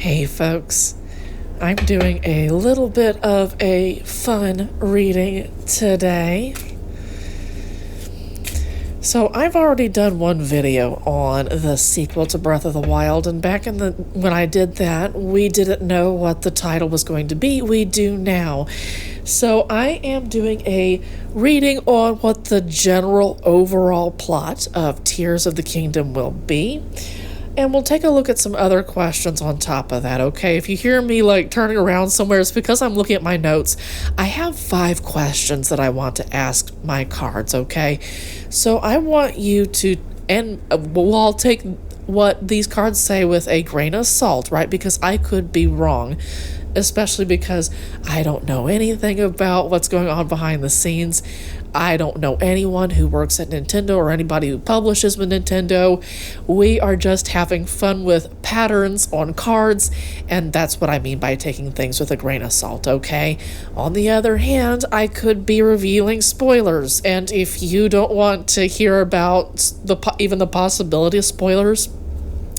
Hey folks, I'm doing a little bit of a fun reading today. So I've already done one video on the sequel to Breath of the Wild, and back when I did that, we didn't know what the title was going to be. We do now. So I am doing a reading on what the general overall plot of Tears of the Kingdom will be. And we'll take a look at some other questions on top of that, okay? If you hear me like turning around somewhere, it's because I'm looking at my notes. I have 5 questions that I want to ask my cards, okay? So I want you to, and we'll all take what these cards say with a grain of salt, right? Because I could be wrong, especially because I don't know anything about what's going on behind the scenes. I don't know anyone who works at Nintendo or anybody who publishes with Nintendo. We are just having fun with patterns on cards, and that's what I mean by taking things with a grain of salt, okay? On the other hand, I could be revealing spoilers, and if you don't want to hear about even the possibility of spoilers,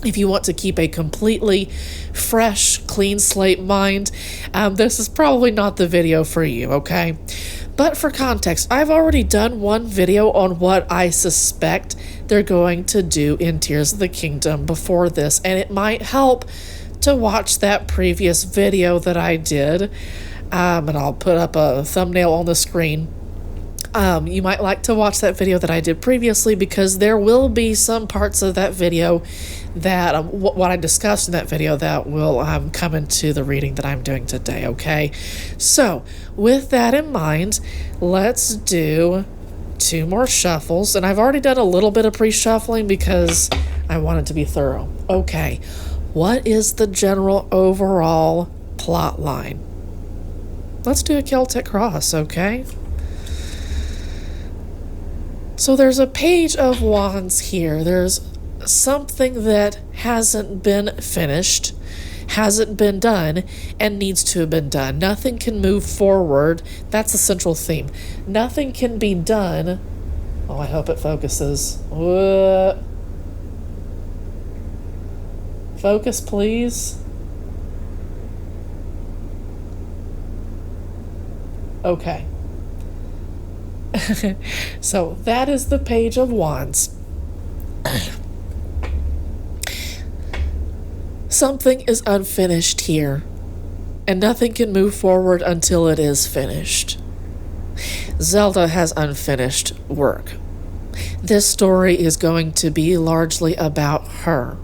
if you want to keep a completely fresh, clean slate mind, this is probably not the video for you, okay? But for context, I've already done one video on what I suspect they're going to do in Tears of the Kingdom before this, and it might help to watch that previous video that I did, and I'll put up a thumbnail on the screen. You might like to watch that video that I did previously, because there will be some parts of that video that what I discussed in that video that will come into the reading that I'm doing today, okay? So with that in mind, let's do 2 more shuffles, and I've already done a little bit of pre-shuffling because I wanted to be thorough. Okay, what is the general overall plot line? Let's do a Celtic cross, okay? So there's a page of wands here. There's something that hasn't been finished, hasn't been done, and needs to have been done. Nothing can move forward. That's the central theme. Nothing can be done. Oh, I hope it focuses. Focus, please. Okay. So that is the page of wands. Something is unfinished here, and nothing can move forward until it is finished. Zelda has unfinished work. This story is going to be largely about her.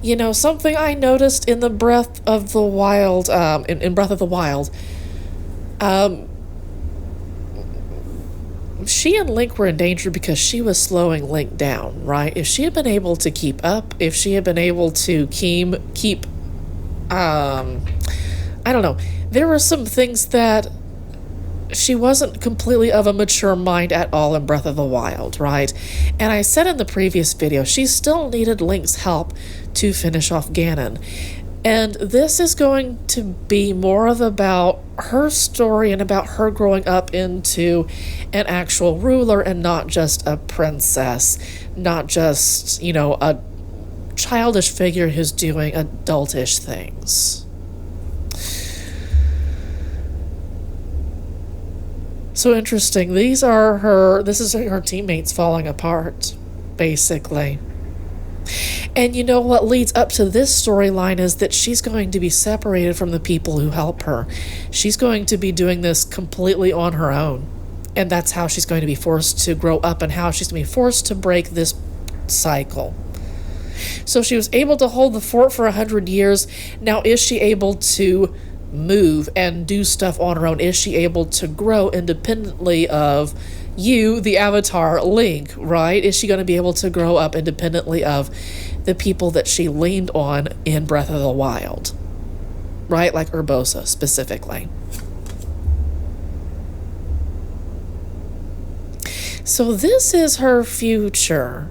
You know, something I noticed in the Breath of the Wild, in Breath of the Wild, she and Link were in danger because she was slowing Link down, right? If she had been able to keep up, if she had been able to keep I don't know, there were some things that she wasn't completely of a mature mind at all in Breath of the Wild, right? And I said in the previous video, she still needed Link's help to finish off Ganon. And this is going to be more of about her story and about her growing up into an actual ruler and not just a princess, not just, you know, a childish figure who's doing adultish things. So interesting. This is her teammates falling apart, basically. And you know what leads up to this storyline is that she's going to be separated from the people who help her. She's going to be doing this completely on her own. And that's how she's going to be forced to grow up and how she's going to be forced to break this cycle. So she was able to hold the fort for 100 years. Now, is she able to move and do stuff on her own? Is she able to grow independently of you, the avatar, Link, right? Is she going to be able to grow up independently of the people that she leaned on in Breath of the Wild, right? Like Urbosa, specifically. So this is her future.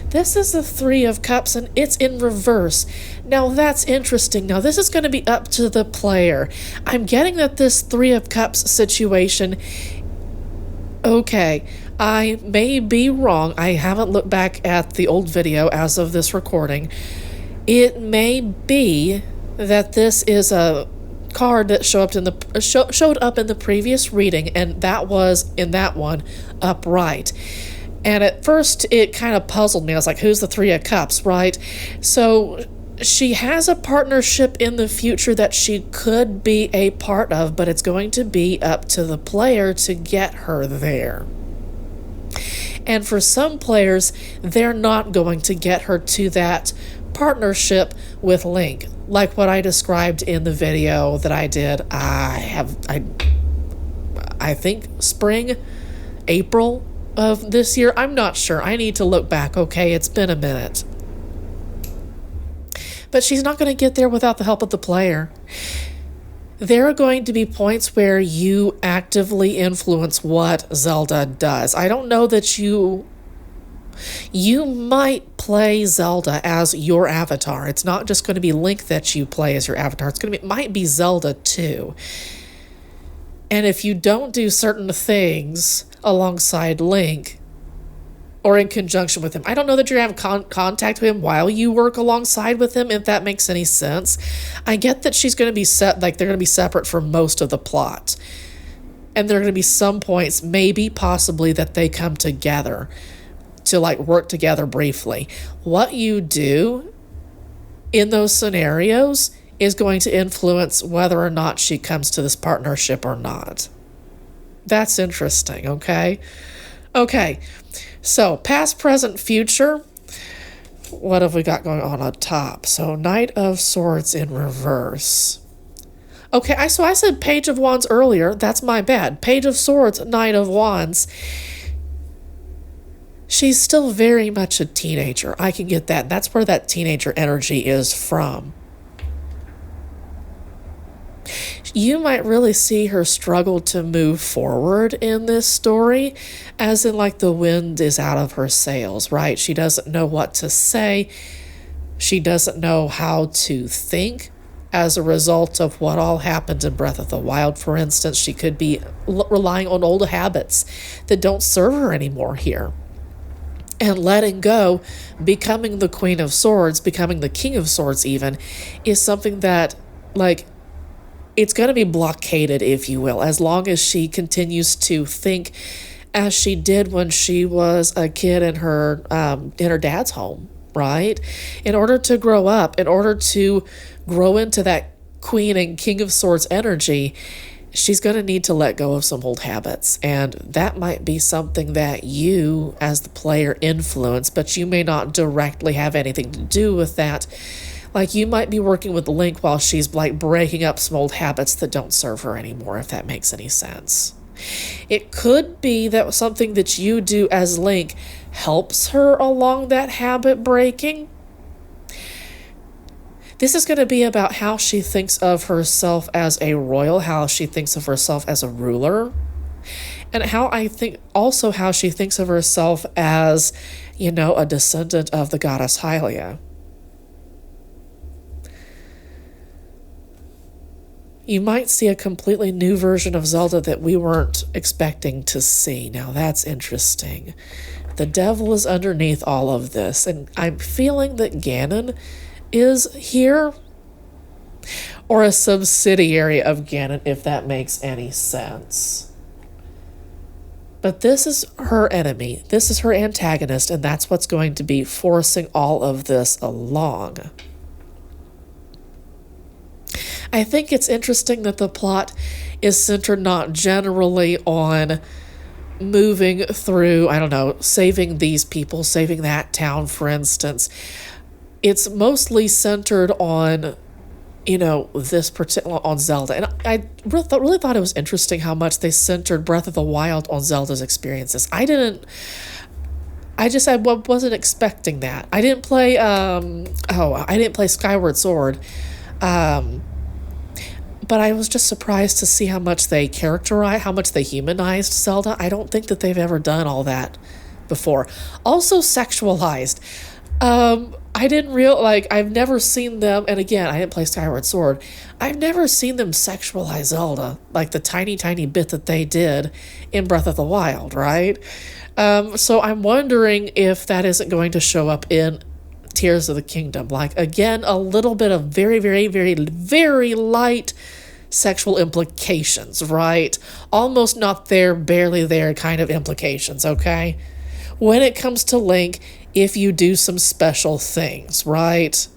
This is the 3 of Cups, and it's in reverse. Now, that's interesting. Now, this is going to be up to the player. I'm getting that this 3 of Cups situation, okay, I may be wrong. I haven't looked back at the old video as of this recording. It may be that this is a card that showed up in the previous reading, and that was in that one upright. And at first it kind of puzzled me. I was like, who's the Three of Cups, right? So she has a partnership in the future that she could be a part of, but it's going to be up to the player to get her there. And for some players, they're not going to get her to that partnership with Link, like what I described in the video that I did. I think spring, April of this year. I'm not sure. I need to look back. Okay, it's been a minute. But she's not going to get there without the help of the player. There are going to be points where you actively influence what Zelda does. I don't know that you might play Zelda as your avatar. It's not just going to be Link that you play as your avatar. It might be Zelda too. And if you don't do certain things alongside Link or in conjunction with him, I don't know that you're going to have contact with him while you work alongside with him, if that makes any sense. I get that she's going to be they're going to be separate for most of the plot. And there are going to be some points, maybe possibly, that they come together to work together briefly. What you do in those scenarios is going to influence whether or not she comes to this partnership or not. That's interesting, okay? Okay, so past, present, future. What have we got going on top? So Knight of Swords in reverse. Okay, so I said Page of Wands earlier. That's my bad. Page of Swords, Knight of Wands. She's still very much a teenager. I can get that. That's where that teenager energy is from. You might really see her struggle to move forward in this story, as in the wind is out of her sails, right? She doesn't know what to say. She doesn't know how to think as a result of what all happened in Breath of the Wild, for instance. She could be relying on old habits that don't serve her anymore here. And letting go, becoming the Queen of Swords, becoming the King of Swords even, is something that, it's going to be blockaded, if you will, as long as she continues to think as she did when she was a kid in her dad's home, right? In order to grow up, in order to grow into that Queen and King of Swords energy, she's going to need to let go of some old habits. And that might be something that you, as the player, influence, but you may not directly have anything to do with that. You might be working with Link while she's breaking up some old habits that don't serve her anymore, if that makes any sense. It could be that something that you do as Link helps her along that habit breaking. This is going to be about how she thinks of herself as a royal, how she thinks of herself as a ruler, and how she thinks of herself as, a descendant of the goddess Hylia. You might see a completely new version of Zelda that we weren't expecting to see. Now that's interesting. The devil is underneath all of this, and I'm feeling that Ganon is here, or a subsidiary of Ganon, if that makes any sense. But this is her enemy. This is her antagonist, and that's what's going to be forcing all of this along. I think it's interesting that the plot is centered not generally on moving through, saving these people, saving that town, for instance. It's mostly centered on, this particular, on Zelda. And I really thought it was interesting how much they centered Breath of the Wild on Zelda's experiences. I wasn't expecting that. I didn't play Skyward Sword. But I was just surprised to see how much they humanized Zelda. I don't think that they've ever done all that before. Also sexualized. I didn't I've never seen them, and again, I didn't play Skyward Sword. I've never seen them sexualize Zelda, the tiny, tiny bit that they did in Breath of the Wild, right? So I'm wondering if that isn't going to show up in Tears of the Kingdom. Like, again, a little bit of very, very, very, very light sexual implications, right? Almost not there, barely there kind of implications, okay? When it comes to Link, if you do some special things, right?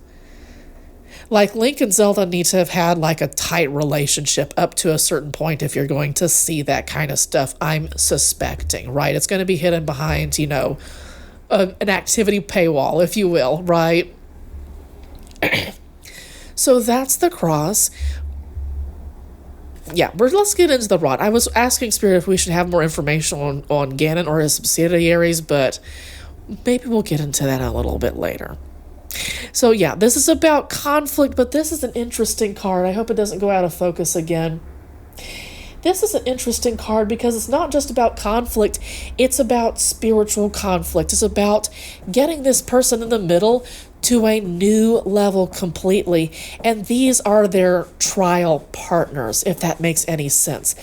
Like, Link and Zelda need to have had like a tight relationship up to a certain point if you're going to see that kind of stuff, I'm suspecting, right? It's going to be hidden behind, you know, an activity paywall, if you will, right? So that's the cross. Yeah, let's get into the rod. I was asking Spirit if we should have more information on Ganon or his subsidiaries, but maybe we'll get into that a little bit later. So yeah, this is about conflict, but this is an interesting card. I hope it doesn't go out of focus again. This is an interesting card because it's not just about conflict, it's about spiritual conflict. It's about getting this person in the middle to a new level completely. And these are their trial partners, if that makes any sense.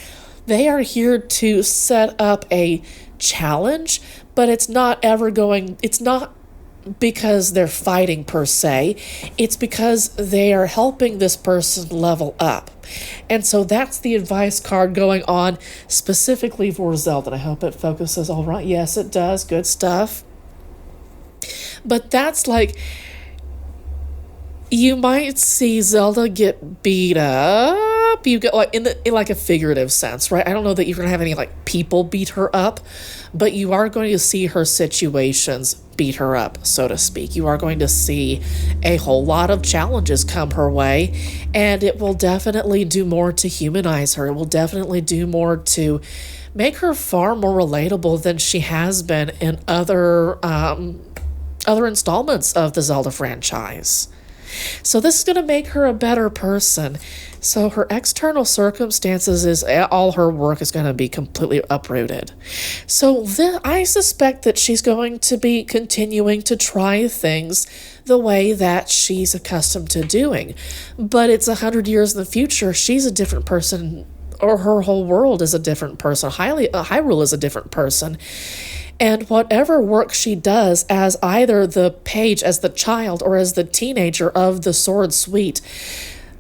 They are here to set up a challenge, but it's not because they're fighting per se, it's because they are helping this person level up. And so that's the advice card going on specifically for Zelda. I hope it focuses all right. Yes, it does. Good stuff. But that's like, you might see Zelda get beat up. You get like in like a figurative sense, right? I don't know that you're gonna have any like people beat her up, but you are going to see her situations beat her up, so to speak. You are going to see a whole lot of challenges come her way, and it will definitely do more to humanize her. It will definitely do more to make her far more relatable than she has been in other installments of the Zelda franchise. So this is going to make her a better person. So her external circumstances is all her work is going to be completely uprooted. So I suspect that she's going to be continuing to try things the way that she's accustomed to doing. But it's 100 years in the future. She's a different person, or her whole world is a different person. Hyrule is a different person. And whatever work she does as either the page, as the child, or as the teenager of the Sword Suite,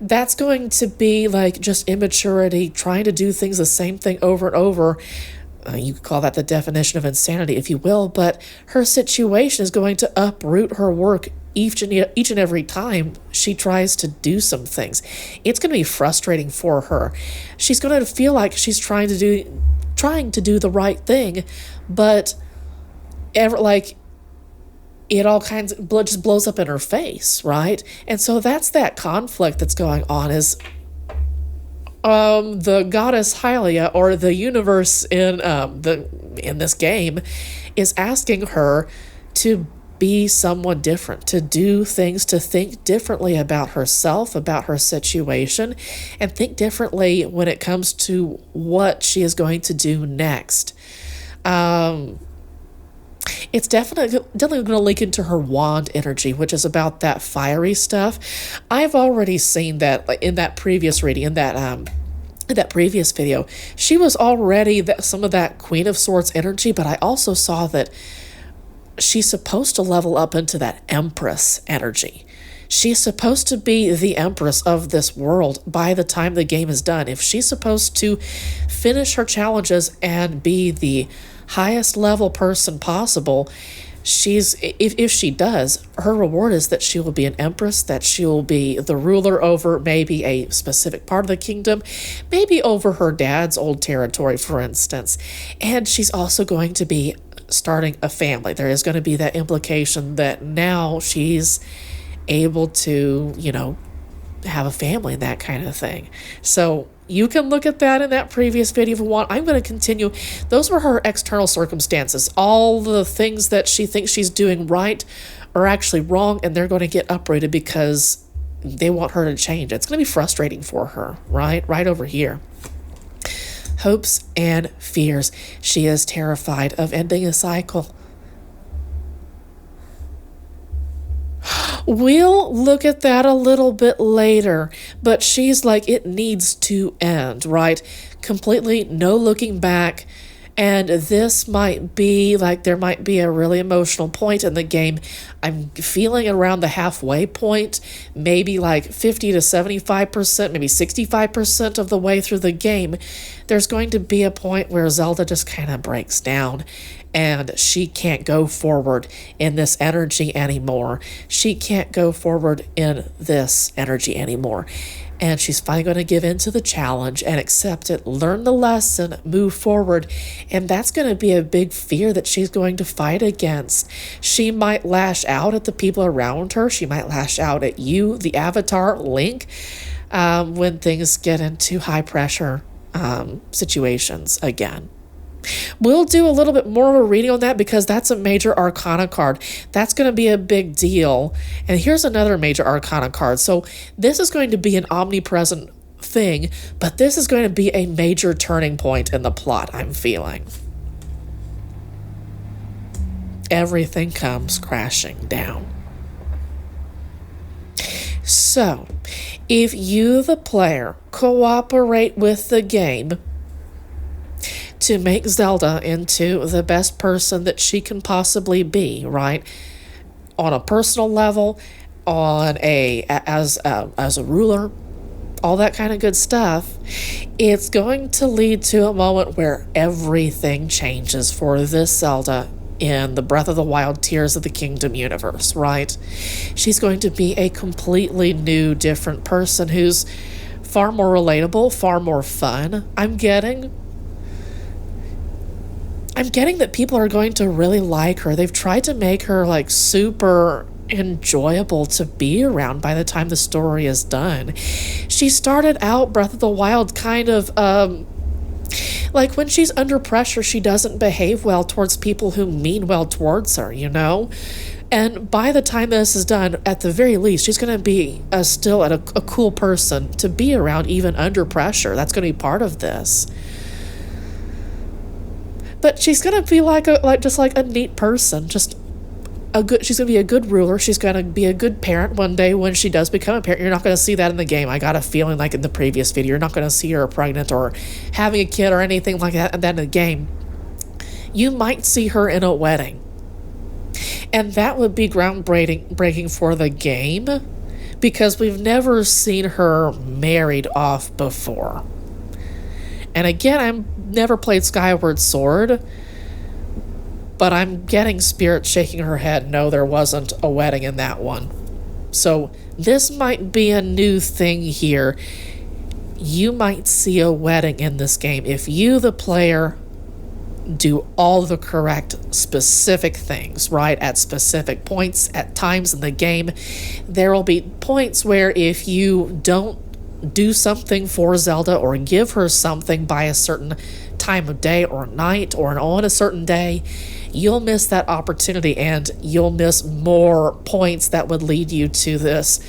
that's going to be like just immaturity, trying to do things the same thing over and over. You could call that the definition of insanity, if you will, but her situation is going to uproot her work each and every time she tries to do some things. It's going to be frustrating for her. She's going to feel like she's trying to do the right thing, but it all kinds of just blows up in her face, right? And so that's that conflict that's going on, is the goddess Hylia, or the universe in this game, is asking her to be someone different, to do things, to think differently about herself, about her situation, and think differently when it comes to what she is going to do next. It's definitely going to link into her wand energy, which is about that fiery stuff. I've already seen that in that previous reading, in that previous video. She was already some of that Queen of Swords energy, but I also saw that she's supposed to level up into that Empress energy. She's supposed to be the Empress of this world by the time the game is done. If she's supposed to finish her challenges and be the highest level person possible, if she does, her reward is that she will be an empress, that she will be the ruler over maybe a specific part of the kingdom, maybe over her dad's old territory, for instance. And she's also going to be starting a family. There is going to be that implication that now she's able to, have a family and that kind of thing. So you can look at that in that previous video if you want. I'm going to continue. Those were her external circumstances. All the things that she thinks she's doing right are actually wrong, and they're going to get uprooted because they want her to change. It's going to be frustrating for her, right? Right over here. Hopes and fears. She is terrified of ending a cycle. We'll look at that a little bit later, but she's like, it needs to end, right? Completely no looking back, And this might be like, there might be a really emotional point in the game. I'm feeling around the halfway point, maybe like 50 to 75%, maybe 65% of the way through the game. There's going to be a point where Zelda just kind of breaks down and she can't go forward in this energy anymore. She can't go forward in this energy anymore. And she's finally going to give in to the challenge and accept it, learn the lesson, move forward. And that's going to be a big fear that she's going to fight against. She might lash out at the people around her. She might lash out at you, the avatar, Link, when things get into high pressure situations again. We'll do a little bit more of a reading on that because that's a major arcana card. That's going to be a big deal. And here's another major arcana card. So this is going to be an omnipresent thing, but this is going to be a major turning point in the plot, I'm feeling. Everything comes crashing down. So, if you, the player, cooperate with the game to make Zelda into the best person that she can possibly be, right? On a personal level, as a ruler, all that kind of good stuff, it's going to lead to a moment where everything changes for this Zelda in the Breath of the Wild Tears of the Kingdom universe, right? She's going to be a completely new, different person who's far more relatable, far more fun. I'm getting that people are going to really like her. They've tried to make her like super enjoyable to be around by the time the story is done. She started out Breath of the Wild kind of like when she's under pressure, she doesn't behave well towards people who mean well towards her, you know? And by the time this is done, at the very least, she's going to be still a cool person to be around even under pressure. That's going to be part of this. But she's gonna be just like a neat person, she's gonna be a good ruler. She's gonna be a good parent one day when she does become a parent. You're not gonna see that in the game. I got a feeling like in the previous video, you're not gonna see her pregnant or having a kid or anything like that in the game. You might see her in a wedding. And that would be groundbreaking for the game because we've never seen her married off before. And again, I've never played Skyward Sword, but I'm getting Spirit shaking her head. No, there wasn't a wedding in that one. So this might be a new thing here. You might see a wedding in this game if you, the player, do all the correct specific things, right? At specific points, at times in the game. There will be points where if you don't do something for Zelda or give her something by a certain time of day or night or on a certain day, you'll miss that opportunity and you'll miss more points that would lead you to this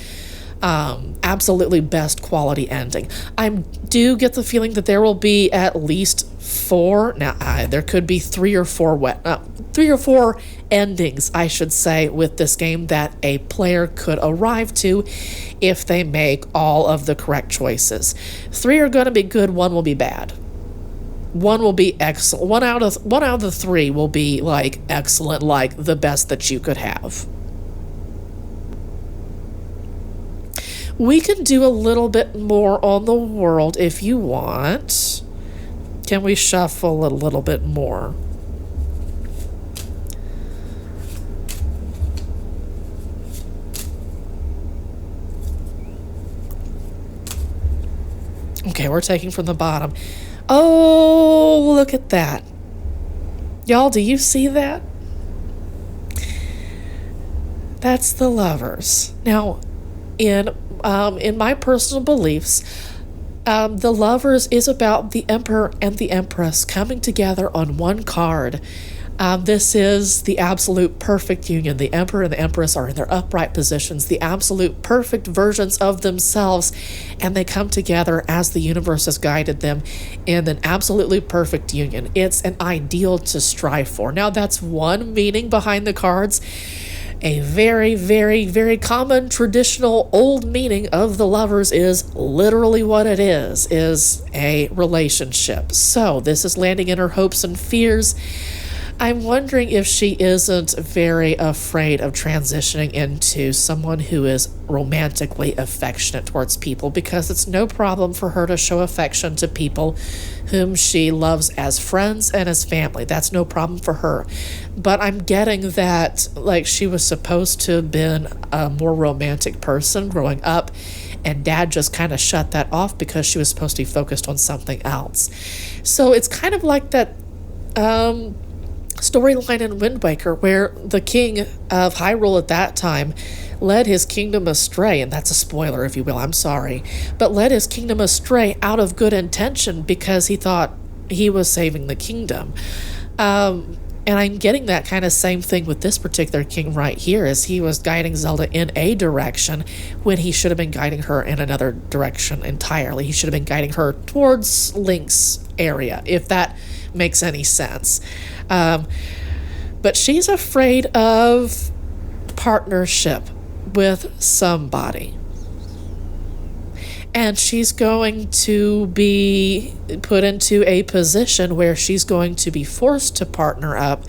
absolutely best quality ending. I do get the feeling that there will be at least 4. Now, there could be 3 or 4 endings, I should say, with this game that a player could arrive to if they make all of the correct choices. 3 are going to be good, 1 will be bad. 1 will be excellent. One out of the 3 will be like excellent, like the best that you could have. We can do a little bit more on the world if you want. Can we shuffle a little bit more? Okay, we're taking from the bottom. Oh, look at that. Y'all, do you see that? That's the Lovers. Now, in my personal beliefs, the Lovers is about the Emperor and the Empress coming together on one card. This is the absolute perfect union. The Emperor and the Empress are in their upright positions, the absolute perfect versions of themselves, and they come together as the universe has guided them in an absolutely perfect union. It's an ideal to strive for. Now, that's one meaning behind the cards. A very, very, very common traditional old meaning of the lovers is literally what it is a relationship. So this is landing in her hopes and fears. I'm wondering if she isn't very afraid of transitioning into someone who is romantically affectionate towards people, because it's no problem for her to show affection to people whom she loves as friends and as family. That's no problem for her. But I'm getting that, like, she was supposed to have been a more romantic person growing up, and Dad just kind of shut that off because she was supposed to be focused on something else. So it's kind of like that storyline in Wind Waker where the king of Hyrule at that time led his kingdom astray, and that's a spoiler if you will, I'm sorry, but led his kingdom astray out of good intention because he thought he was saving the kingdom. And I'm getting that kind of same thing with this particular king right here, as he was guiding Zelda in a direction when he should have been guiding her in another direction entirely. He should have been guiding her towards Link's area, if that makes any sense. But she's afraid of partnership with somebody. And she's going to be put into a position where she's going to be forced to partner up.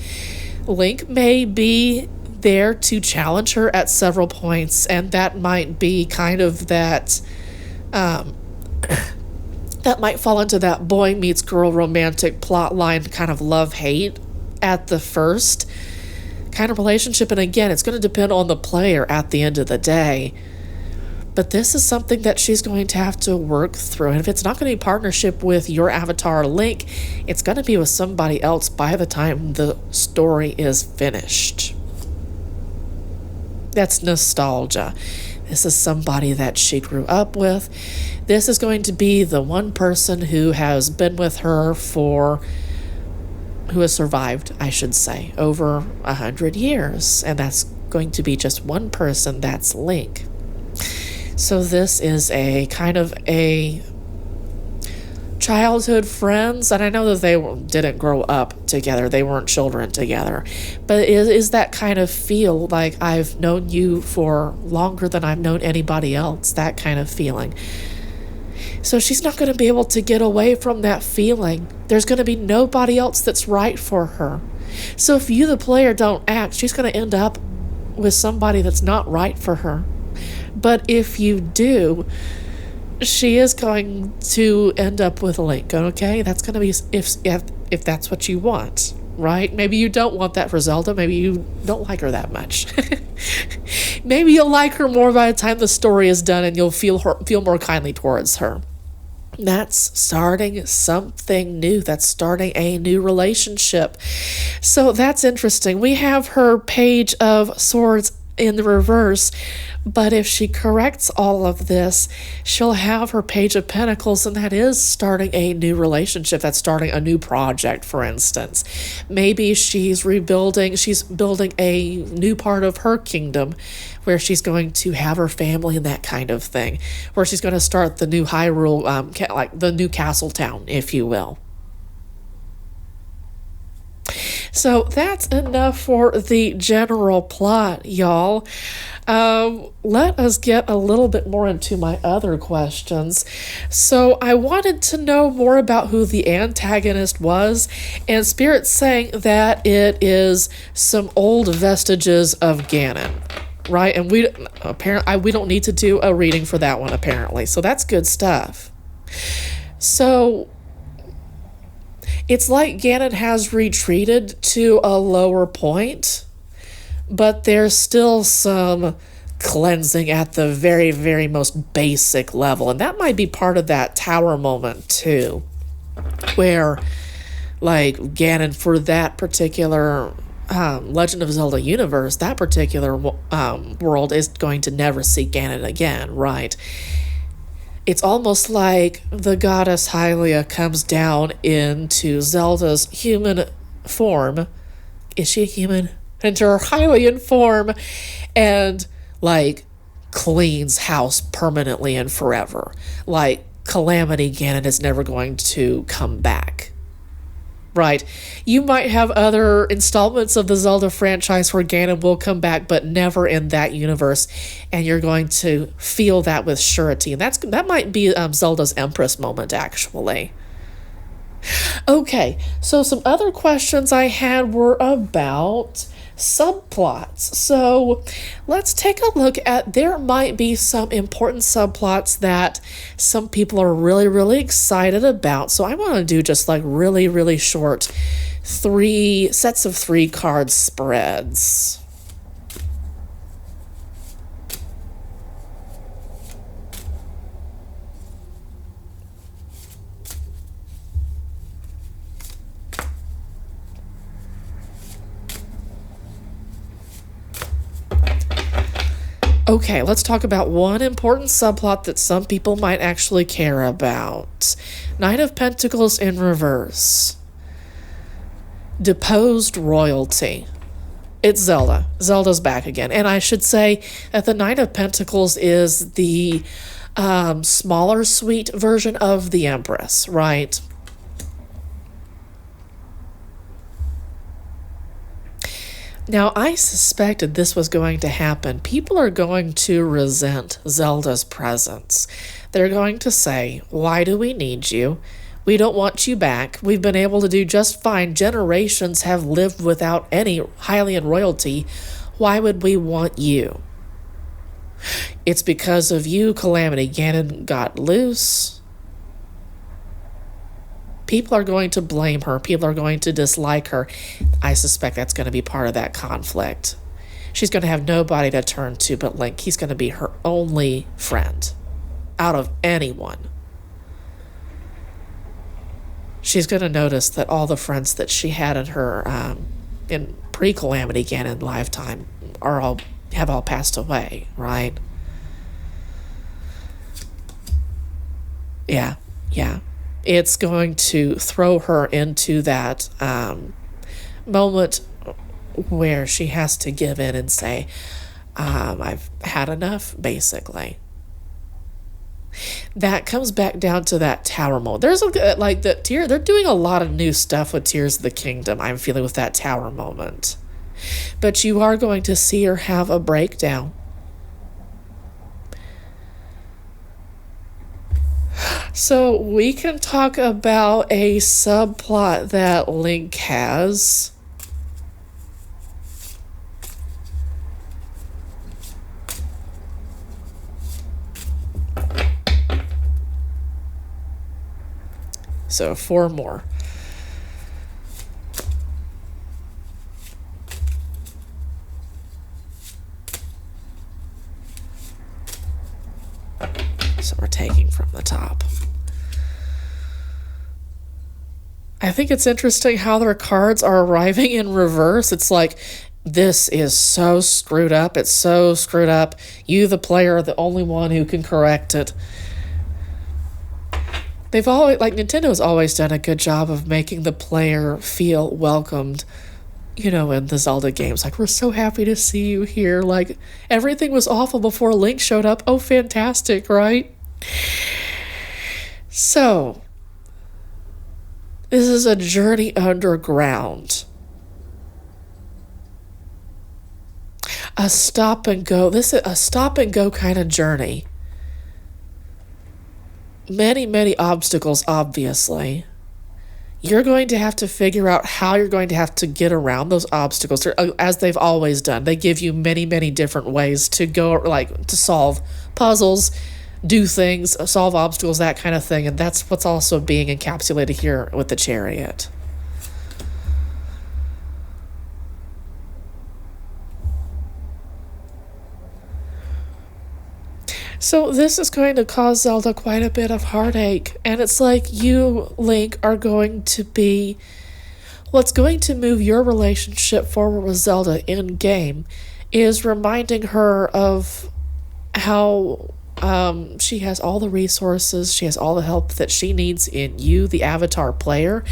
Link may be there to challenge her at several points, and that might be kind of that that might fall into that boy meets girl romantic plot line kind of love-hate at the first kind of relationship. And again, it's going to depend on the player at the end of the day. But this is something that she's going to have to work through. And if it's not going to be partnership with your avatar Link, it's going to be with somebody else by the time the story is finished. That's nostalgia. This is somebody that she grew up with. This is going to be the one person who has been with her who has survived, I should say, over 100 years. And that's going to be just one person, that's Link. So this is a kind of a childhood friends, and I know that they didn't grow up together, they weren't children together, but it is that kind of feel like I've known you for longer than I've known anybody else, that kind of feeling. So she's not going to be able to get away from that feeling. There's going to be nobody else that's right for her. So if you, the player, don't act, she's going to end up with somebody that's not right for her. But if you do, she is going to end up with Link, okay? That's going to be if that's what you want, right? Maybe you don't want that for Zelda. Maybe you don't like her that much. Maybe you'll like her more by the time the story is done, and you'll feel more kindly towards her. That's starting something new. That's starting a new relationship. So that's interesting. We have her Page of Swords in the reverse, but if she corrects all of this, she'll have her Page of Pentacles, and that is starting a new relationship. That's starting a new project, for instance. Maybe she's building a new part of her kingdom where she's going to have her family and that kind of thing, where she's going to start the new Hyrule, like the new castle town, if you will. So that's enough for the general plot, y'all. Let us get a little bit more into my other questions. So I wanted to know more about who the antagonist was, and Spirit's saying that it is some old vestiges of Ganon, right? And we don't need to do a reading for that one, apparently. So that's good stuff. So it's like Ganon has retreated to a lower point, but there's still some cleansing at the very, very most basic level. And that might be part of that tower moment too, where like Ganon, for that particular Legend of Zelda universe, that particular world is going to never see Ganon again, right? It's almost like the goddess Hylia comes down into Zelda's human form. Is she a human? Into her Hylian form, and like cleans house permanently and forever. Like Calamity Ganon is never going to come back. Right. You might have other installments of the Zelda franchise where Ganon will come back, but never in that universe, and you're going to feel that with surety. And that might be Zelda's Empress moment, actually. Okay, so some other questions I had were about subplots. So let's take a look at, there might be some important subplots that some people are really, really excited about. So I want to do just like really, really short 3 sets of 3 card spreads. Okay, let's talk about one important subplot that some people might actually care about. Knight of Pentacles in reverse. Deposed royalty. It's Zelda. Zelda's back again. And I should say that the Knight of Pentacles is the smaller, sweet version of the Empress, right? Now, I suspected this was going to happen. People are going to resent Zelda's presence. They're going to say, why do we need you? We don't want you back. We've been able to do just fine. Generations have lived without any Hylian royalty. Why would we want you? It's because of you, Calamity. Ganon got loose. People are going to blame her. People are going to dislike her. I suspect that's going to be part of that conflict. She's going to have nobody to turn to but Link. He's going to be her only friend out of anyone. She's going to notice that all the friends that she had in her in pre-Calamity Ganon lifetime have all passed away, right? Yeah. It's going to throw her into that moment where she has to give in and say, I've had enough, basically. That comes back down to that tower moment. There's they're doing a lot of new stuff with Tears of the Kingdom, I'm feeling, with that tower moment. But you are going to see her have a breakdown. So we can talk about a subplot that Link has. So 4 more. So we're taking from the top. I think it's interesting how their cards are arriving in reverse. It's like, this is so screwed up. It's so screwed up. You, the player, are the only one who can correct it. They've always, Nintendo's always done a good job of making the player feel welcomed, in the Zelda games. Like, we're so happy to see you here. Like, everything was awful before Link showed up. Oh, fantastic, right? So, this is a journey underground. A stop and go. This is a stop and go kind of journey. Many, many obstacles, obviously. You're going to have to figure out how you're going to have to get around those obstacles, as they've always done. They give you many, many different ways to go, to solve puzzles, do things, solve obstacles, that kind of thing. And that's what's also being encapsulated here with the chariot. So this is going to cause Zelda quite a bit of heartache. And it's like you, Link, are going to be... What's going to move your relationship forward with Zelda in-game is reminding her of how she has all the resources, she has all the help that she needs in you, the avatar player,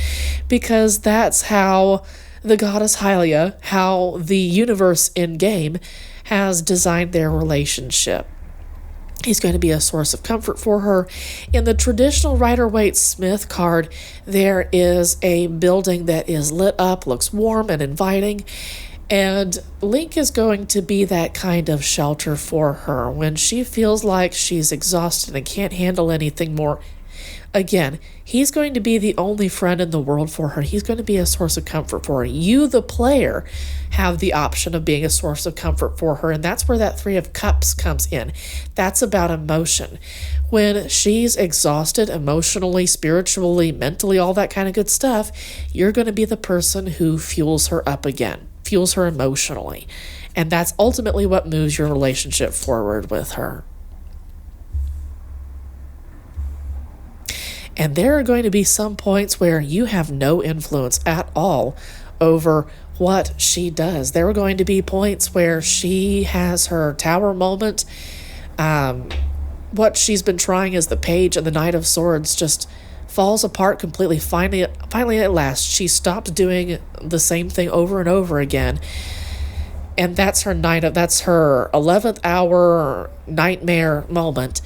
because that's how the goddess Hylia, how the universe in-game has designed their relationship. He's going to be a source of comfort for her. In the traditional Rider-Waite-Smith card, there is a building that is lit up, looks warm and inviting, and Link is going to be that kind of shelter for her when she feels like she's exhausted and can't handle anything more. Again, he's going to be the only friend in the world for her. He's going to be a source of comfort for her. You, the player, have the option of being a source of comfort for her, and that's where that Three of Cups comes in. That's about emotion. When she's exhausted emotionally, spiritually, mentally, all that kind of good stuff, you're going to be the person who fuels her up again, fuels her emotionally. And that's ultimately what moves your relationship forward with her. And there are going to be some points where you have no influence at all over what she does. There are going to be points where she has her tower moment. What she's been trying as the Page and the Knight of Swords just falls apart completely. Finally at last, she stopped doing the same thing over and over again. And that's her 11th hour nightmare moment.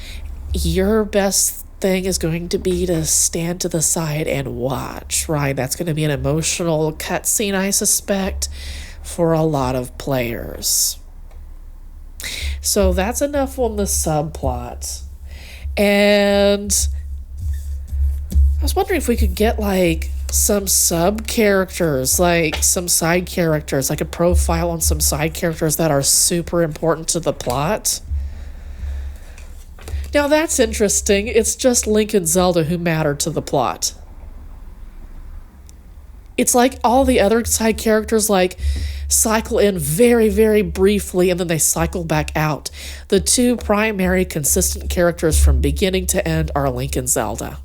Your best thing is going to be to stand to the side and watch, right? That's going to be an emotional cutscene, I suspect, for a lot of players. So that's enough on the subplot. And I was wondering if we could get like some sub characters, like some side characters, like a profile on some side characters that are super important to the plot. Now that's interesting. It's just Link and Zelda who matter to the plot. It's like all the other side characters like cycle in very, very briefly and then they cycle back out. The two primary consistent characters from beginning to end are Link and Zelda.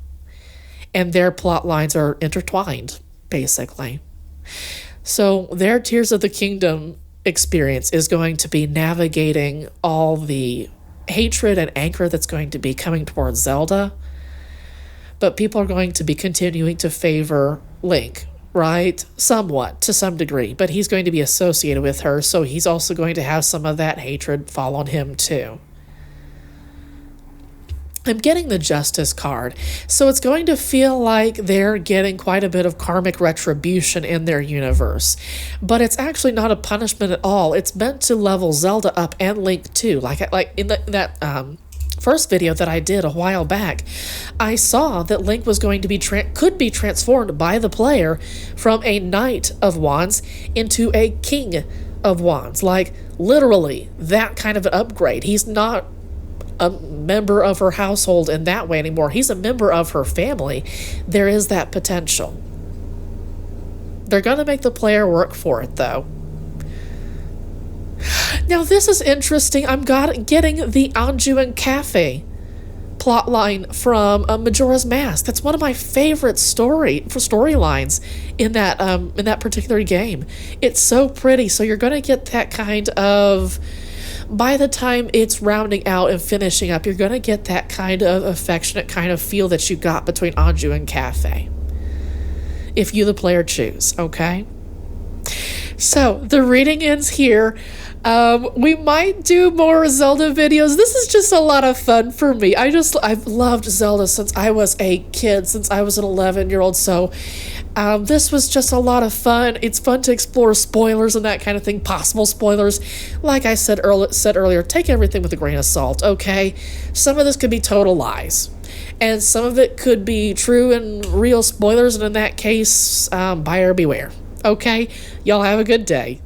And their plot lines are intertwined, basically. So their Tears of the Kingdom experience is going to be navigating all the hatred and anger that's going to be coming towards Zelda, but people are going to be continuing to favor Link, right? Somewhat, to some degree, but he's going to be associated with her, so he's also going to have some of that hatred fall on him too. I'm getting the Justice card, so it's going to feel like they're getting quite a bit of karmic retribution in their universe. But it's actually not a punishment at all. It's meant to level Zelda up and Link too. Like in that first video that I did a while back, I saw that Link was going to be could be transformed by the player from a Knight of Wands into a King of Wands. Like literally that kind of an upgrade. He's not a member of her household in that way anymore. He's a member of her family. There is that potential. They're going to make the player work for it, though. Now, this is interesting. I'm getting the Anjou Cafe plotline from Majora's Mask. That's one of my favorite storylines in that particular game. It's so pretty. So you're going to get that kind of... By the time it's rounding out and finishing up, you're going to get that kind of affectionate kind of feel that you got between Anjou and Cafe. If you, the player, choose, okay? So, the reading ends here. We might do more Zelda videos. This is just a lot of fun for me. I've loved Zelda since I was a kid, since I was an 11-year-old, so this was just a lot of fun. It's fun to explore spoilers and that kind of thing, possible spoilers. Like I said earlier, take everything with a grain of salt, okay? Some of this could be total lies, and some of it could be true and real spoilers, and in that case, buyer beware, okay? Y'all have a good day.